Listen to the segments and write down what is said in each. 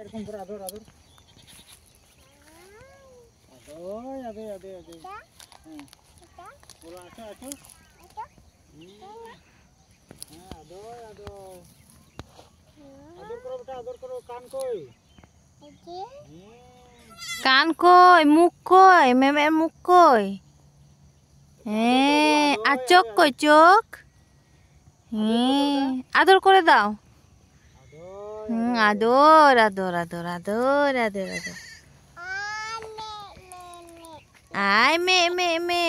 এরকম করে আদর আদর আদর আদর আদর আদর হ্যাঁ বলো আসো আসো হ্যাঁ আদর আদর আদর করো বেটা আদর করো কান কই কান কই মুখ কই মেমের মুখ কই হ্যাঁ আর চোখ কই চোখ হ্যাঁ আদর করে দাও আদর আদর আদর আদর আদর আদর আয় মে মে মে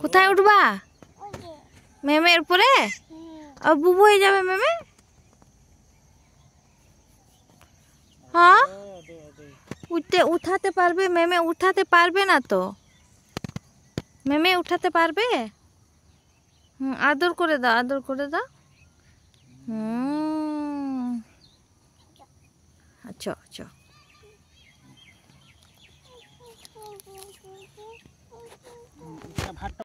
কোথায় উঠবা মেমের উপরে বুবু হয়ে যাবে মেমে হ্যাঁ উঠাতে পারবে মেমে উঠাতে পারবে না তো মেমে উঠাতে পারবে আদর করে দাও আদর করে দাও আচ্ছা আচ্ছা ভাতটা